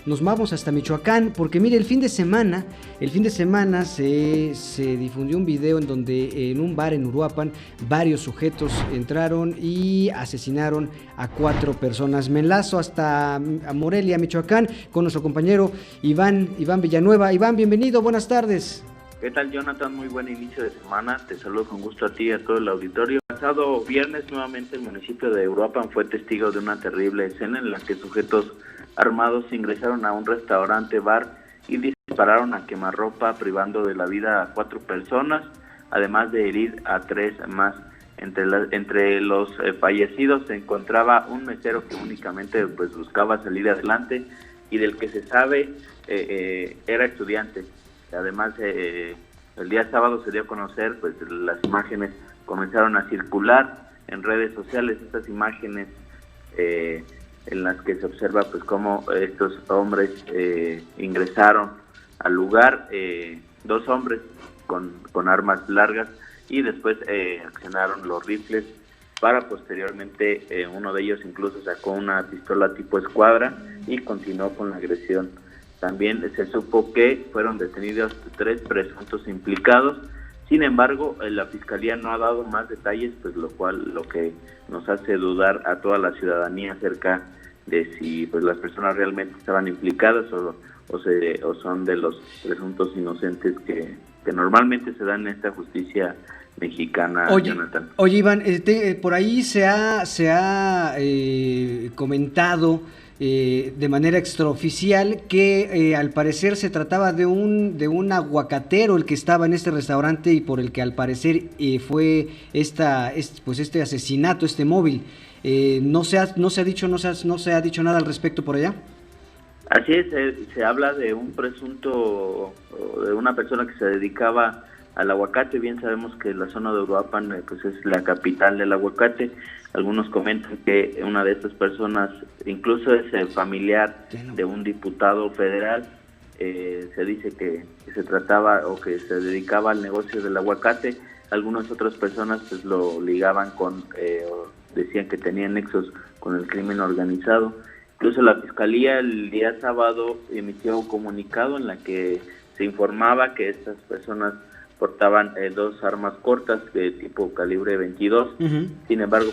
nos vamos hasta Michoacán, porque mire, el fin de semana se difundió un video en donde en un bar en Uruapan varios sujetos entraron y asesinaron a 4 personas. Me enlazo hasta a Morelia, Michoacán, con nuestro compañero Iván Villanueva. Iván, bienvenido, buenas tardes. ¿Qué tal, Jonathan? Muy buen inicio de semana. Te saludo con gusto a ti y a todo el auditorio. El pasado viernes, nuevamente, el municipio de Uruapan fue testigo de una terrible escena en la que sujetos armados ingresaron a un restaurante-bar y dispararon a quemarropa, privando de la vida a 4 personas, además de herir a 3 más. Entre los fallecidos se encontraba un mesero que únicamente buscaba salir adelante y del que se sabe era estudiante. Además, el día sábado se dio a conocer, las imágenes comenzaron a circular en redes sociales, estas imágenes en las que se observa cómo estos hombres ingresaron al lugar, 2 hombres con armas largas, y después accionaron los rifles para posteriormente, uno de ellos incluso sacó una pistola tipo escuadra y continuó con la agresión. También se supo que fueron detenidos 3 presuntos implicados. Sin embargo, la Fiscalía no ha dado más detalles, lo que nos hace dudar a toda la ciudadanía acerca de si las personas realmente estaban implicadas o son de los presuntos inocentes que normalmente se dan en esta justicia mexicana. Jonathan. Oye, Iván, por ahí se ha comentado de manera extraoficial que al parecer se trataba de un aguacatero el que estaba en este restaurante y por el que al parecer fue este asesinato, este móvil. ¿No se ha dicho nada al respecto por allá? Así es, se habla de un presunto, de una persona que se dedicaba al aguacate. Bien sabemos que la zona de Uruapan es la capital del aguacate. Algunos comentan que una de estas personas incluso es el familiar de un diputado federal. Se dice que se trataba o que se dedicaba al negocio del aguacate. Algunas otras personas lo ligaban con, o decían que tenían nexos con el crimen organizado. Incluso la Fiscalía el día sábado emitió un comunicado en la que se informaba que estas personas portaban 2 armas cortas de tipo calibre 22. Uh-huh. Sin embargo,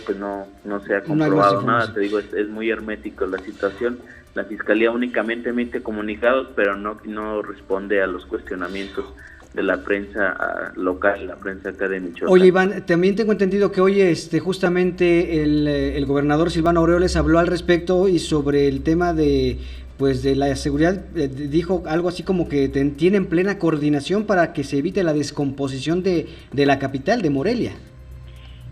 no se ha comprobado nada. Te digo, es muy hermético la situación. La Fiscalía únicamente emite comunicados, pero no responde a los cuestionamientos de la prensa local, la prensa acá de Michoacán. Oye, Iván, también tengo entendido que hoy justamente el gobernador Silvano Aureoles habló al respecto y sobre el tema de la seguridad, dijo algo así como que tienen plena coordinación para que se evite la descomposición de la capital, de Morelia.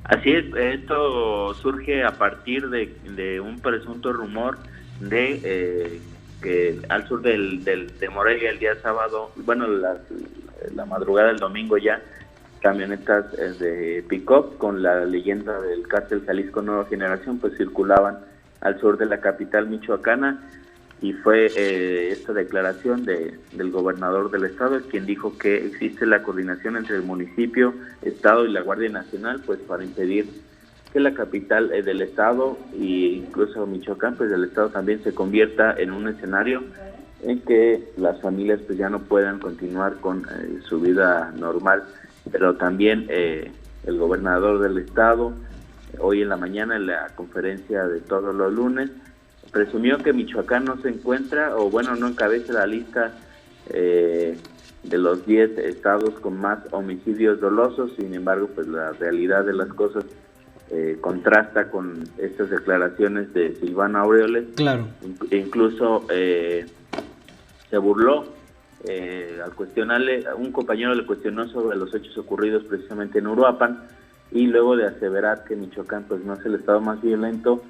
Así es, esto surge a partir de un presunto rumor de que al sur de Morelia el día sábado, la madrugada del domingo ya, camionetas de pick-up con la leyenda del cártel Jalisco Nueva Generación circulaban al sur de la capital michoacana. Y fue esta declaración del gobernador del estado, quien dijo que existe la coordinación entre el municipio, estado y la Guardia Nacional, para impedir que la capital del estado e incluso Michoacán, del estado también se convierta en un escenario en que las familias ya no puedan continuar con su vida normal. Pero también el gobernador del estado, hoy en la mañana en la conferencia de todos los lunes, presumió que Michoacán no se encuentra, no encabeza la lista de los 10 estados con más homicidios dolosos. Sin embargo, la realidad de las cosas contrasta con estas declaraciones de Silvano Aureoles. Claro. Incluso se burló al cuestionarle, un compañero le cuestionó sobre los hechos ocurridos precisamente en Uruapan, y luego de aseverar que Michoacán no es el estado más violento,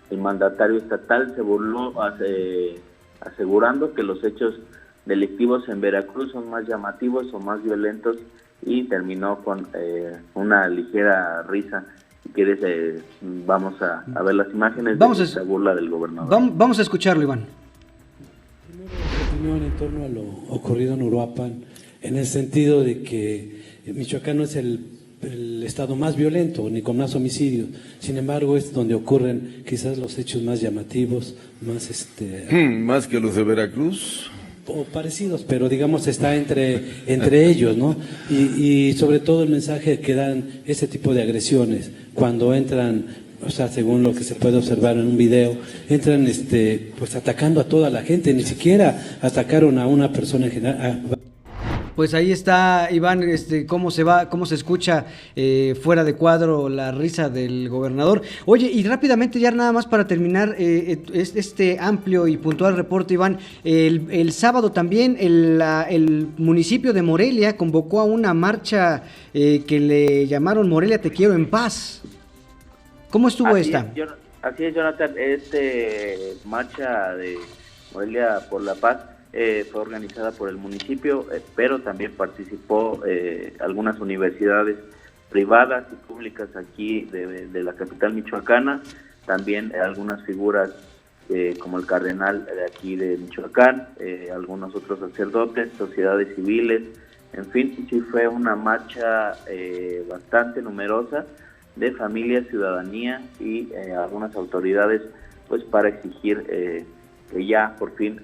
el mandatario estatal se burló asegurando que los hechos delictivos en Veracruz son más llamativos o más violentos, y terminó con una ligera risa. Si quieres, vamos a ver las imágenes de esta burla del gobernador. Vamos a escucharlo, Iván. Primero, mi opinión en torno a lo ocurrido en Uruapan, en el sentido de que Michoacán no es el el estado más violento, ni con más homicidios. Sin embargo, es donde ocurren quizás los hechos más llamativos, más Más que los de Veracruz. o parecidos, pero digamos está entre ellos, ¿no? Y sobre todo el mensaje que dan ese tipo de agresiones cuando entran, o sea, según lo que se puede observar en un video, entran pues atacando a toda la gente, ni siquiera atacaron a una persona en general. Pues ahí está, Iván, cómo se escucha fuera de cuadro la risa del gobernador. Oye, y rápidamente ya nada más para terminar este amplio y puntual reporte, Iván, el sábado también el municipio de Morelia convocó a una marcha que le llamaron Morelia Te Quiero en Paz. ¿Cómo estuvo esta? Así es, Jonathan, marcha de Morelia por la Paz fue organizada por el municipio, pero también participó algunas universidades privadas y públicas aquí de la capital michoacana, también algunas figuras como el cardenal de aquí de Michoacán, algunos otros sacerdotes, sociedades civiles, en fin, sí fue una marcha bastante numerosa de familia, ciudadanía y algunas autoridades, pues para exigir que ya por fin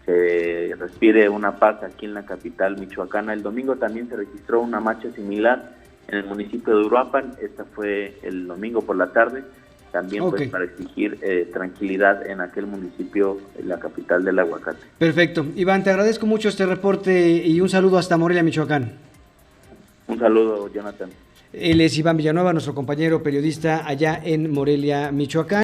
se respire una paz aquí en la capital michoacana. El domingo también se registró una marcha similar en el municipio de Uruapan, esta fue el domingo por la tarde, también pues para exigir tranquilidad en aquel municipio, en la capital del aguacate. Perfecto. Iván, te agradezco mucho este reporte y un saludo hasta Morelia, Michoacán. Un saludo, Jonathan. Él es Iván Villanueva, nuestro compañero periodista allá en Morelia, Michoacán.